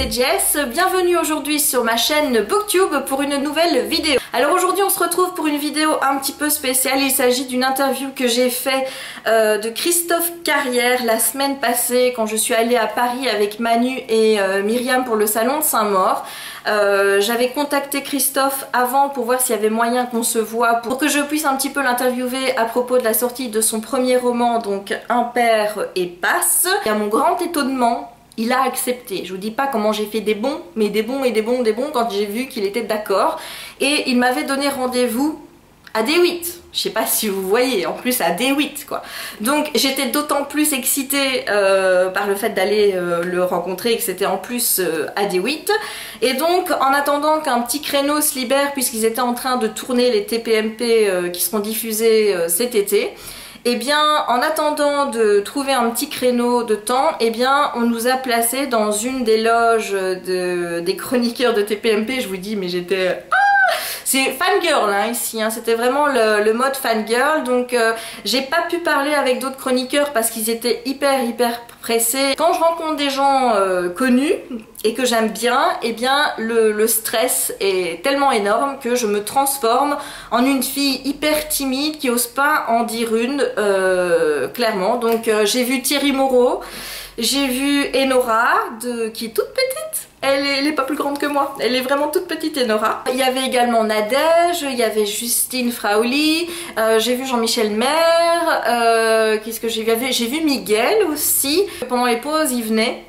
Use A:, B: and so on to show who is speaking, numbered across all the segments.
A: c'est Jess, bienvenue aujourd'hui sur ma chaîne Booktube pour une nouvelle vidéo. Alors aujourd'hui on se retrouve pour une vidéo un petit peu spéciale, il s'agit d'une interview que j'ai fait de Christophe Carrière la semaine passée quand je suis allée à Paris avec Manu et Myriam pour le salon de Saint-Maur. J'avais contacté Christophe avant pour voir s'il y avait moyen qu'on se voit pour que je puisse un petit peu l'interviewer à propos de la sortie de son premier roman, donc Impair et Passe. Et à mon grand étonnement, il a accepté. Je vous dis pas comment j'ai fait des bons, mais des bons et des bons, des bons quand j'ai vu qu'il était d'accord. Et il m'avait donné rendez-vous à D8. Je sais pas si vous voyez, en plus à D8 quoi. Donc j'étais d'autant plus excitée par le fait d'aller le rencontrer et que c'était en plus à D8. Et donc en attendant qu'un petit créneau se libère puisqu'ils étaient en train de tourner les TPMP qui seront diffusés cet été, et bien en attendant de trouver un petit créneau de temps, et bien on nous a placés dans une des loges des chroniqueurs de TPMP. Je vous dis mais j'étais... C'est fangirl hein, ici, hein. C'était vraiment le mode fangirl, donc j'ai pas pu parler avec d'autres chroniqueurs parce qu'ils étaient hyper pressés. Quand je rencontre des gens connus et que j'aime bien, et bien le stress est tellement énorme que je me transforme en une fille hyper timide qui ose pas en dire une, clairement. Donc j'ai vu Thierry Moreau, j'ai vu Enora qui est toute petite. Elle est pas plus grande que moi, elle est vraiment toute petite, Enora. Il y avait également Nadège, il y avait Justine Frauli, j'ai vu Jean-Michel Maire, qu'est-ce que j'ai vu? J'ai vu Miguel aussi. Pendant les pauses, il venait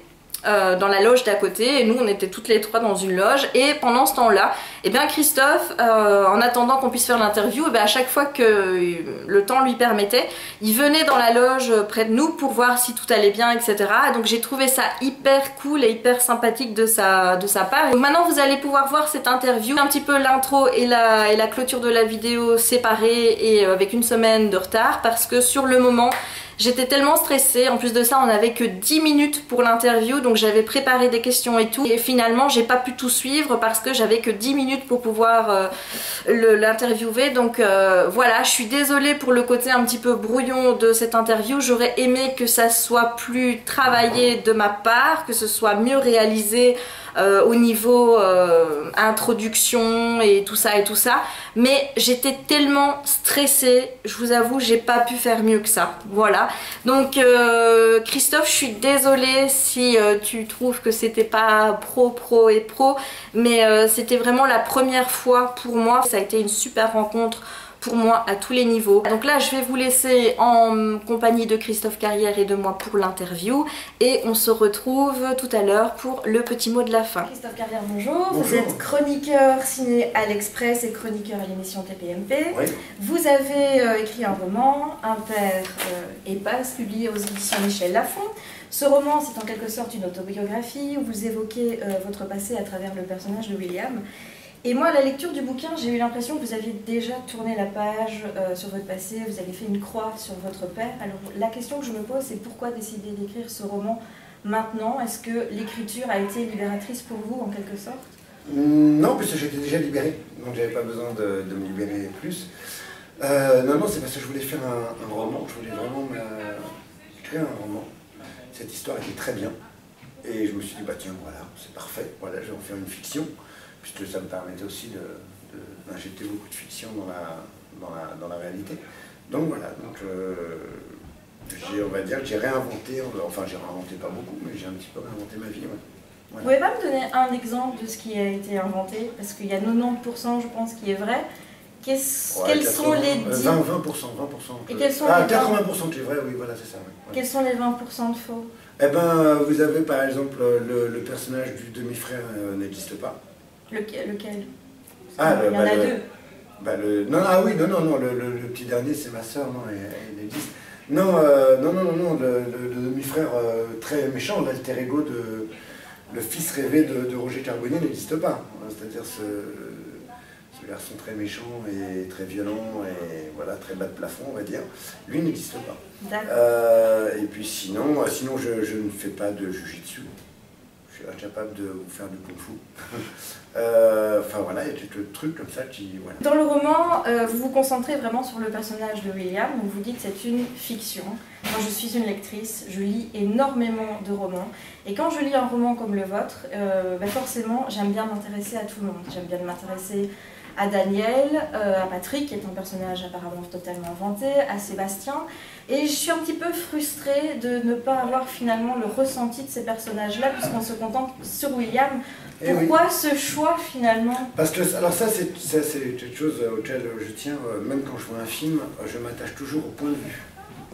A: dans la loge d'à côté et nous on était toutes les trois dans une loge, et pendant ce temps-là, et bien Christophe, en attendant qu'on puisse faire l'interview, à chaque fois que le temps lui permettait, il venait dans la loge près de nous pour voir si tout allait bien, etc. Donc j'ai trouvé ça hyper cool et hyper sympathique de sa part. Donc maintenant vous allez pouvoir voir cette interview, un petit peu l'intro et la clôture de la vidéo séparées et avec une semaine de retard parce que sur le moment j'étais tellement stressée. En plus de ça, on n'avait que 10 minutes pour l'interview, donc j'avais préparé des questions et tout. Et finalement, j'ai pas pu tout suivre parce que j'avais que 10 minutes pour pouvoir l'interviewer. Donc voilà, je suis désolée pour le côté un petit peu brouillon de cette interview. J'aurais aimé que ça soit plus travaillé de ma part, que ce soit mieux réalisé au niveau introduction et tout ça. Mais j'étais tellement stressée, je vous avoue, j'ai pas pu faire mieux que ça. Voilà. Donc Christophe, je suis désolée si tu trouves que c'était pas pro, mais c'était vraiment la première fois pour moi. Ça a été une super rencontre pour moi à tous les niveaux. Donc là je vais vous laisser en compagnie de Christophe Carrière et de moi pour l'interview, et on se retrouve tout à l'heure pour le petit mot de la fin. Christophe Carrière, bonjour. Vous êtes chroniqueur signé à l'Express et chroniqueur à l'émission TPMP. Oui. Vous avez écrit un roman, Impair et Passe, publié aux éditions Michel Lafon. Ce roman, c'est en quelque sorte une autobiographie où vous évoquez votre passé à travers le personnage de William. Et moi, à la lecture du bouquin, j'ai eu l'impression que vous aviez déjà tourné la page sur votre passé, vous avez fait une croix sur votre père. Alors la question que je me pose, c'est pourquoi décider d'écrire ce roman maintenant? Est-ce que l'écriture a été libératrice pour vous, en quelque sorte?
B: Non, puisque j'étais déjà libéré, donc j'avais pas besoin de me libérer plus. Non, c'est parce que je voulais faire un roman, je voulais vraiment écrire un roman. Cette histoire était très bien, et je me suis dit, bah tiens, voilà, c'est parfait, voilà, je vais en faire une fiction. Puisque ça me permettait aussi d'injecter beaucoup de fiction dans la réalité. Donc voilà, on va dire que j'ai réinventé, enfin j'ai réinventé pas beaucoup, mais j'ai un petit peu réinventé ma vie. Ouais. Voilà.
A: Vous pouvez pas me donner un exemple de ce qui a été inventé? Parce qu'il y a 90% je pense qui est vrai. Quels sont les 10...
B: 20%.
A: Et quels sont
B: les
A: 80%
B: qui est vrai, oui, voilà, c'est ça. Ouais.
A: Quels sont les 20% de faux?
B: Eh ben, vous avez par exemple le personnage du demi-frère n'existe pas.
A: Lequel?
B: Ah,
A: il y en a deux.
B: Le petit dernier c'est ma soeur, non, elle existe. Non, le demi-frère très méchant, l'alter ego le fils rêvé de Roger Carbonnier n'existe pas. C'est-à-dire ce garçon très méchant et très violent et voilà, très bas de plafond, on va dire, lui n'existe pas. Et puis sinon je ne fais pas de jujitsu. Je suis incapable de vous faire du kung-fu. Enfin voilà, il y a quelques trucs comme ça qui... Voilà.
A: Dans le roman, vous vous concentrez vraiment sur le personnage de William, où vous dites que c'est une fiction. Moi je suis une lectrice, je lis énormément de romans, et quand je lis un roman comme le vôtre, forcément j'aime bien m'intéresser à tout le monde. J'aime bien m'intéresser à Daniel, à Patrick, qui est un personnage apparemment totalement inventé, à Sébastien, et je suis un petit peu frustrée de ne pas avoir finalement le ressenti de ces personnages-là, puisqu'on se contente sur William. Pourquoi oui. Ce choix finalement?
B: Parce que, alors ça c'est quelque chose auquel je tiens, même quand je vois un film, je m'attache toujours au point de vue.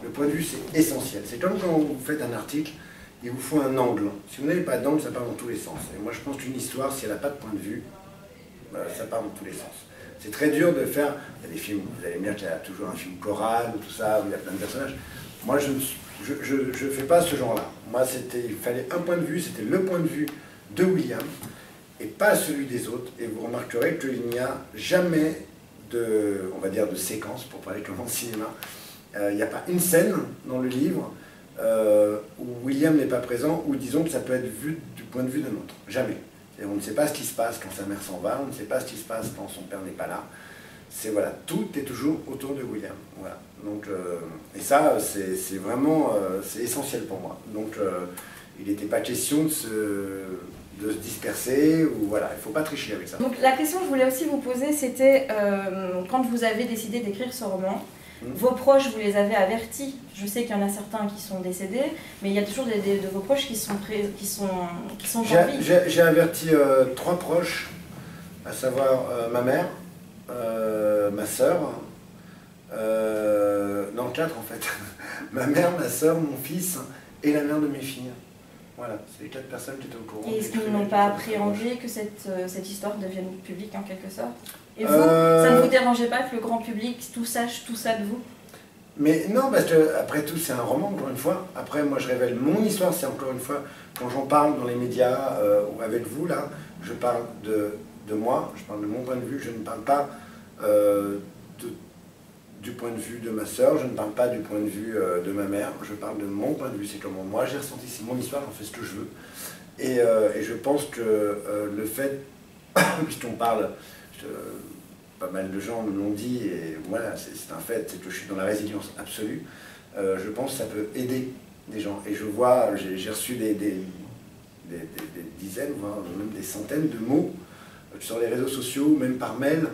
B: Le point de vue c'est essentiel, c'est comme quand vous faites un article, il vous faut un angle. Si vous n'avez pas d'angle, ça part dans tous les sens. Et moi je pense qu'une histoire, si elle n'a pas de point de vue, ça part dans tous les sens. C'est très dur de faire, il y a des films, vous allez me dire qu'il y a toujours un film choral, tout ça, où il y a plein de personnages. Moi je ne fais pas ce genre-là. Moi il fallait un point de vue, c'était le point de vue de William, et pas celui des autres, et vous remarquerez qu'il n'y a jamais de, on va dire, de séquence, pour parler comme en cinéma. Il n'y a pas une scène dans le livre où William n'est pas présent, ou disons que ça peut être vu du point de vue d'un autre. Jamais. Et on ne sait pas ce qui se passe quand sa mère s'en va, on ne sait pas ce qui se passe quand son père n'est pas là. C'est voilà, tout est toujours autour de William. Voilà. Donc, et ça, c'est vraiment c'est essentiel pour moi. Donc il n'était pas question de se disperser, ou voilà, il ne faut pas tricher avec ça.
A: Donc la question que je voulais aussi vous poser, c'était quand vous avez décidé d'écrire ce roman, vos proches, vous les avez avertis. Je sais qu'il y en a certains qui sont décédés, mais il y a toujours de vos proches qui sont en vie.
B: J'ai averti 3 proches, à savoir ma mère, ma sœur, non 4 en fait, ma mère, ma sœur, mon fils et la mère de mes filles. Voilà, c'est les 4 personnes qui étaient au courant.
A: Et est-ce qu'ils n'ont pas appréhendé que cette histoire devienne publique en quelque sorte? Et vous, ça ne vous dérangeait pas que le grand public tout sache tout ça de vous?
B: Mais non, parce que après tout, c'est un roman, encore une fois. Après, moi, je révèle mon histoire, c'est encore une fois, quand j'en parle dans les médias ou avec vous, là, je parle de moi, je parle de mon point de vue, je ne parle pas du point de vue de ma sœur, je ne parle pas du point de vue de ma mère, je parle de mon point de vue, c'est comment moi j'ai ressenti, c'est mon histoire, j'en fais ce que je veux. Et je pense que le fait, puisqu'on parle, pas mal de gens me l'ont dit, et voilà, c'est un fait, c'est que je suis dans la résilience absolue, je pense que ça peut aider des gens. Et je vois, j'ai reçu des dizaines, voire même des centaines de mots sur les réseaux sociaux, même par mail.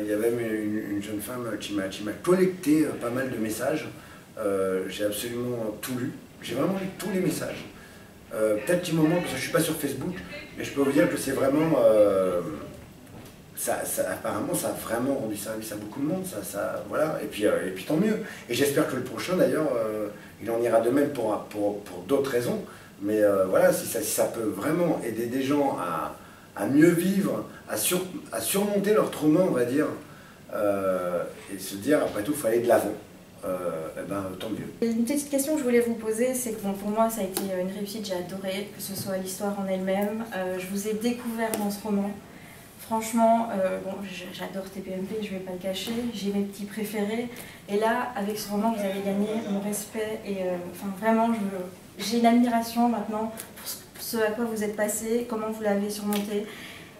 B: Il y a même une jeune femme qui m'a collecté pas mal de messages. J'ai absolument tout lu. J'ai vraiment lu tous les messages. Peut-être qu'il me manque, parce que je ne suis pas sur Facebook, mais je peux vous dire que c'est vraiment... apparemment, ça a vraiment rendu service à beaucoup de monde. Voilà. Et puis tant mieux. Et j'espère que le prochain, d'ailleurs, il en ira de même pour d'autres raisons. Mais voilà, si ça peut vraiment aider des gens à mieux vivre, à surmonter leur trauma, on va dire, et se dire, après tout, il faut aller de l'avant. Eh ben, tant mieux.
A: Une petite question que je voulais vous poser, c'est que bon, pour moi, ça a été une réussite, j'ai adoré, que ce soit l'histoire en elle-même. Je vous ai découvert dans ce roman. Franchement, bon, j'adore TPMP, je ne vais pas le cacher, j'ai mes petits préférés. Et là, avec ce roman, vous avez gagné mon respect. Et enfin, vraiment, j'ai une admiration maintenant pour ce à quoi vous êtes passé, comment vous l'avez surmonté.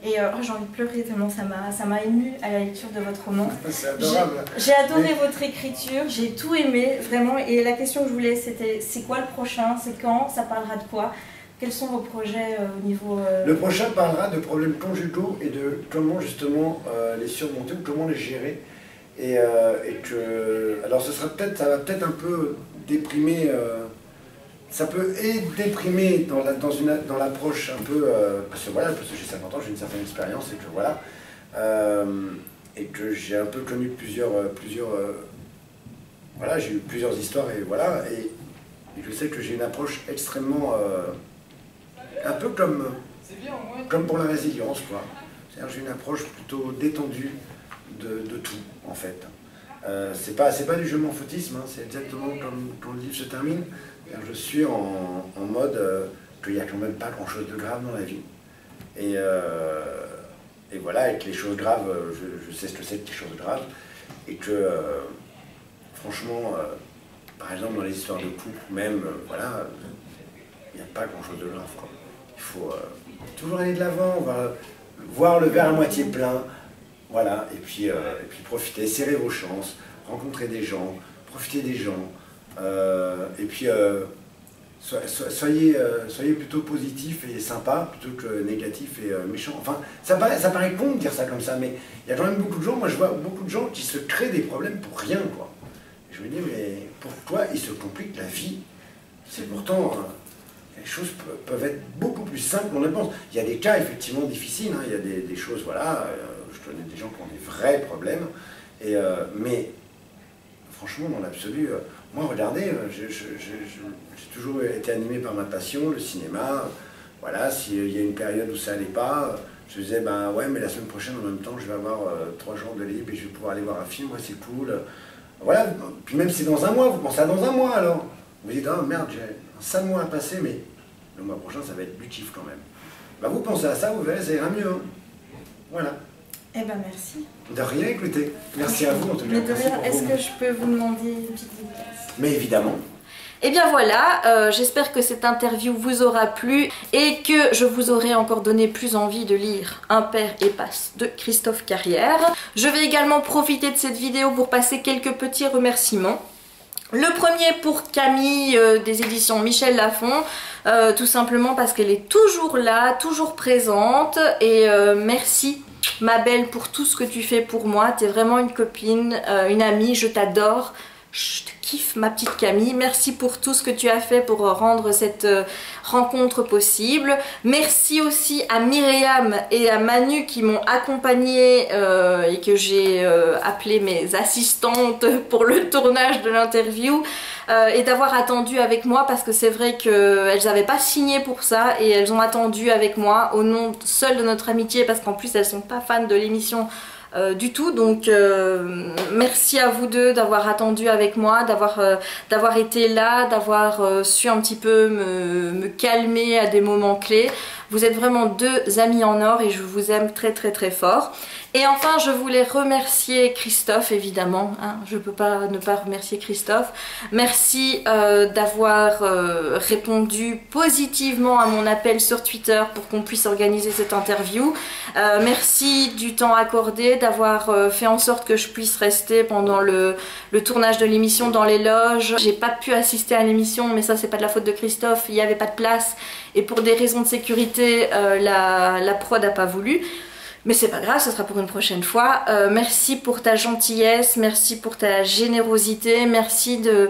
A: Et j'ai envie de pleurer tellement ça m'a émue à la lecture de votre roman.
B: C'est adorable.
A: J'ai adoré votre écriture, j'ai tout aimé, vraiment. Et la question que je voulais, c'était c'est quoi le prochain? C'est quand? Ça parlera de quoi? Quels sont vos projets au niveau...
B: Le prochain parlera de problèmes conjugaux et de comment justement les surmonter ou comment les gérer. Et que... Alors ça va peut-être un peu déprimer... ça peut déprimer dans l'approche un peu... parce que j'ai 50 ans, j'ai une certaine expérience et que voilà... et que j'ai un peu connu plusieurs voilà, j'ai eu plusieurs histoires et voilà. Et je sais que j'ai une approche extrêmement... un peu comme pour la résilience, quoi. C'est-à-dire j'ai une approche plutôt détendue de tout, en fait. C'est pas du je m'en foutisme, hein, c'est exactement comme quand le livre se termine. Je suis en mode qu'il n'y a quand même pas grand-chose de grave dans la vie. Et voilà, et que les choses graves, je sais ce que c'est que les choses graves. Et que, franchement, par exemple, dans les histoires de couple, même, voilà, il n'y a pas grand-chose de grave, quoi. Il Il faut toujours aller de l'avant, voir le verre à moitié plein, voilà, et puis profiter, serrer vos chances, rencontrer des gens, profiter des gens, et puis soyez plutôt positif et sympa plutôt que négatif et méchant. Enfin, ça paraît con de dire ça comme ça, mais il y a quand même beaucoup de gens, moi je vois beaucoup de gens qui se créent des problèmes pour rien, quoi. Et je me dis, mais pourquoi ils se compliquent la vie? C'est pourtant, les choses peuvent être beaucoup plus simples qu'on le pense. Il y a des cas effectivement difficiles, hein, il y a des choses, voilà, je connais des gens qui ont des vrais problèmes, mais franchement, dans l'absolu, moi, regardez, j'ai toujours été animé par ma passion, le cinéma. Voilà, s'il y a une période où ça n'allait pas, je me disais, ben ouais, mais la semaine prochaine, en même temps, je vais avoir 3 jours de libre et je vais pouvoir aller voir un film, ouais, c'est cool. Voilà, puis même si c'est dans un mois, vous pensez à dans un mois alors. Vous dites, oh merde, j'ai un sale mois à passer, mais le mois prochain, ça va être du kiff quand même. Ben, vous pensez à ça, vous verrez, ça ira mieux. Hein. Voilà.
A: Eh ben merci.
B: De rien, écoutez. Merci à vous en tout cas.
A: Mais de rien, est-ce que je peux vous demander une petite dédicace?
B: Mais évidemment.
A: Et bien voilà, j'espère que cette interview vous aura plu et que je vous aurai encore donné plus envie de lire Un père et passe de Christophe Carrière. Je vais également profiter de cette vidéo pour passer quelques petits remerciements. Le premier pour Camille des éditions Michel Lafon, tout simplement parce qu'elle est toujours là, toujours présente, et merci ma belle pour tout ce que tu fais pour moi. T'es vraiment une copine, une amie, je t'adore. Je te kiffe ma petite Camille, merci pour tout ce que tu as fait pour rendre cette rencontre possible. Merci aussi à Myriam et à Manu qui m'ont accompagnée et que j'ai appelé mes assistantes pour le tournage de l'interview et d'avoir attendu avec moi, parce que c'est vrai qu'elles n'avaient pas signé pour ça et elles ont attendu avec moi au nom seul de notre amitié, parce qu'en plus elles sont pas fans de l'émission du tout, donc merci à vous deux d'avoir attendu avec moi, d'avoir été là, d'avoir su un petit peu me calmer à des moments clés. Vous êtes vraiment deux amis en or et je vous aime très très très fort. Et enfin, je voulais remercier Christophe, évidemment, hein, je peux pas ne pas remercier Christophe. Merci d'avoir répondu positivement à mon appel sur Twitter pour qu'on puisse organiser cette interview. Merci du temps accordé, d'avoir fait en sorte que je puisse rester pendant le tournage de l'émission dans les loges. J'ai pas pu assister à l'émission, mais ça c'est pas de la faute de Christophe, il n'y avait pas de place et pour des raisons de sécurité la prod n'a pas voulu. Mais c'est pas grave, ce sera pour une prochaine fois. Merci pour ta gentillesse, merci pour ta générosité, merci de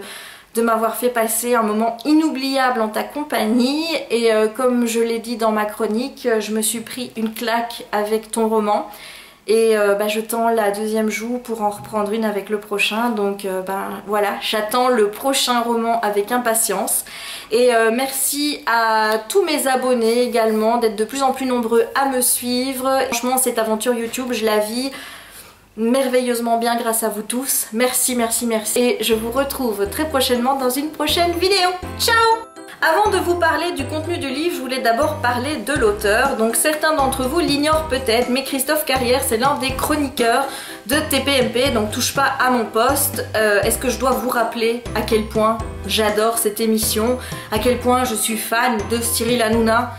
A: m'avoir fait passer un moment inoubliable en ta compagnie. Et comme je l'ai dit dans ma chronique, je me suis pris une claque avec ton roman. Et je tends la deuxième joue pour en reprendre une avec le prochain. Donc voilà, j'attends le prochain roman avec impatience. Et merci à tous mes abonnés également d'être de plus en plus nombreux à me suivre. Franchement, cette aventure YouTube, je la vis merveilleusement bien grâce à vous tous. Merci, merci, merci. Et je vous retrouve très prochainement dans une prochaine vidéo. Ciao! Avant de vous parler du contenu du livre, je voulais d'abord parler de l'auteur. Donc certains d'entre vous l'ignorent peut-être, mais Christophe Carrière, c'est l'un des chroniqueurs de TPMP, donc touche pas à mon poste. Est-ce que je dois vous rappeler à quel point j'adore cette émission, à quel point je suis fan de Cyril Hanouna?